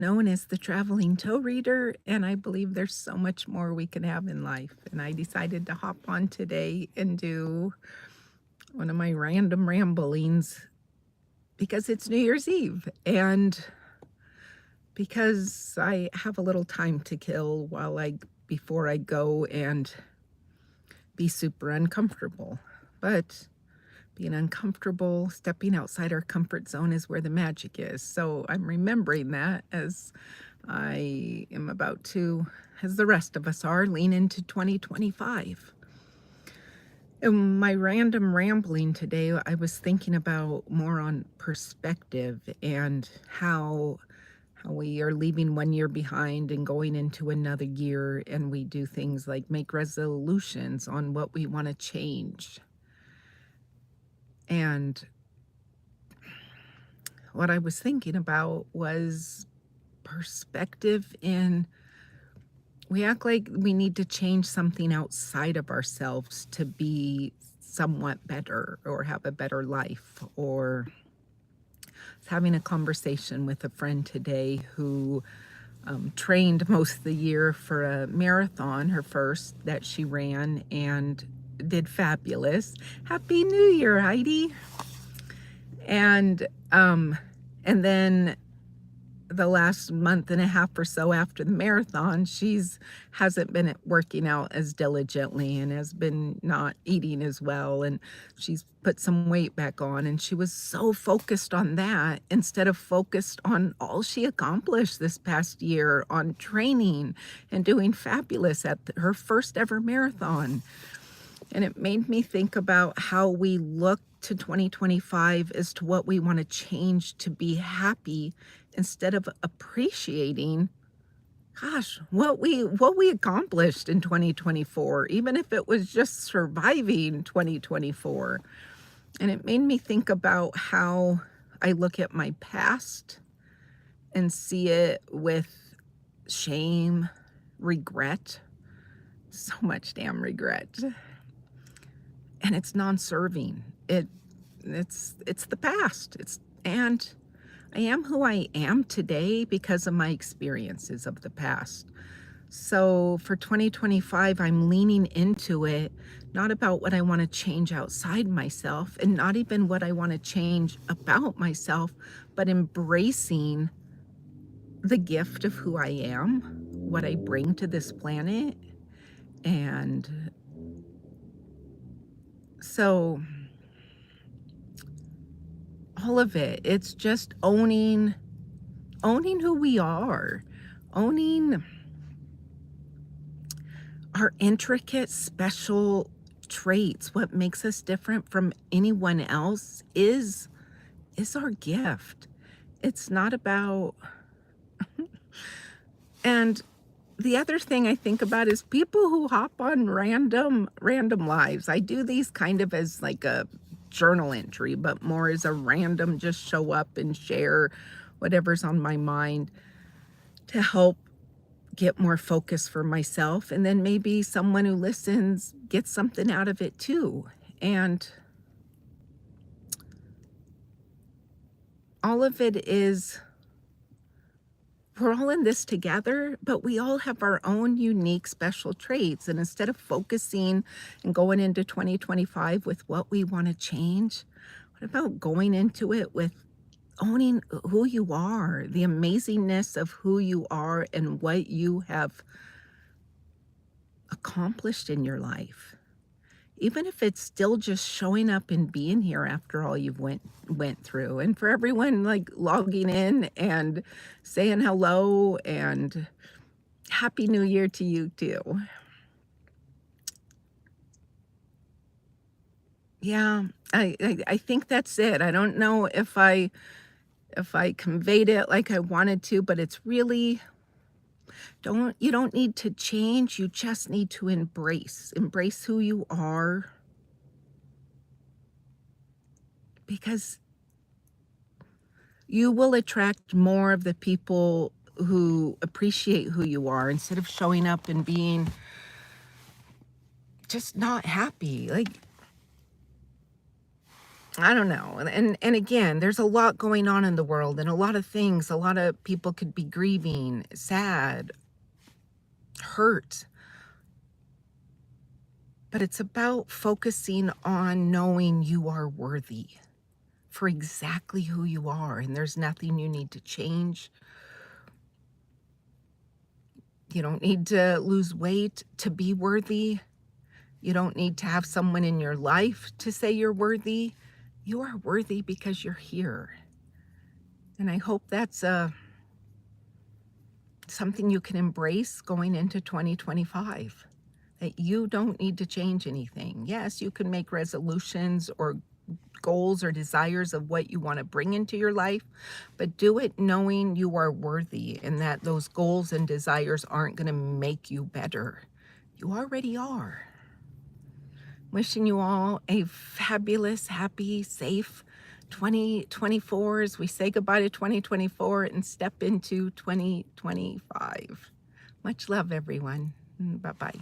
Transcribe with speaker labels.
Speaker 1: known as the traveling toe reader, and I believe there's so much more we can have in life. And I decided to hop on today and do one of my random ramblings because it's New Year's Eve and because I have a little time to kill before I go and be super uncomfortable. But being uncomfortable, stepping outside our comfort zone is where the magic is. So I'm remembering that as I am about to, as the rest of us are, lean into 2025. In my random rambling today, I was thinking about more on perspective and how we are leaving one year behind and going into another year, and we do things like make resolutions on what we want to change. And what I was thinking about was perspective in we act like we need to change something outside of ourselves to be somewhat better or have a better life. Or having a conversation with a friend today who trained most of the year for a marathon, her first that she ran, and did fabulous. Happy New Year, Heidi. And and then the last month and a half or so after the marathon, she's hasn't been working out as diligently and has been not eating as well, and she's put some weight back on, and she was so focused on that instead of focused on all she accomplished this past year on training and doing fabulous at her first ever marathon. And it made me think about how we look to 2025 as to what we want to change to be happy instead of appreciating, gosh, what we accomplished in 2024, even if it was just surviving 2024. And it made me think about how I look at my past and see it with shame, regret, so much damn regret. And it's non-serving. It's the past. And I am who I am today because of my experiences of the past. So for 2025, I'm leaning into it, not about what I want to change outside myself and not even what I want to change about myself, but embracing the gift of who I am, what I bring to this planet. And so all of it, it's just owning who we are, owning our intricate special traits. What makes us different from anyone else is our gift. It's not about and the other thing I think about is people who hop on random lives. I do these kind of as like a journal entry, but more as a random just show up and share whatever's on my mind to help get more focus for myself. And then maybe someone who listens gets something out of it too. And all of it is we're all in this together, but we all have our own unique special traits. And instead of focusing and going into 2025 with what we want to change, what about going into it with owning who you are, the amazingness of who you are and what you have accomplished in your life? Even if it's still just showing up and being here after all you've went through. And for everyone like logging in and saying hello and happy new year to you too. Yeah, I think that's it. I don't know if I conveyed it like I wanted to, but it's really you don't need to change, you just need to embrace who you are, because you will attract more of the people who appreciate who you are instead of showing up and being just not happy. Like, I don't know. And again, there's a lot going on in the world and a lot of things. A lot of people could be grieving, sad, hurt. But it's about focusing on knowing you are worthy for exactly who you are, and there's nothing you need to change. You don't need to lose weight to be worthy. You don't need to have someone in your life to say you're worthy. You are worthy because you're here. And I hope that's something you can embrace going into 2025, that you don't need to change anything. Yes, you can make resolutions or goals or desires of what you want to bring into your life, but do it knowing you are worthy and that those goals and desires aren't going to make you better. You already are. Wishing you all a fabulous, happy, safe 2024 as we say goodbye to 2024 and step into 2025. Much love, everyone. Bye-bye.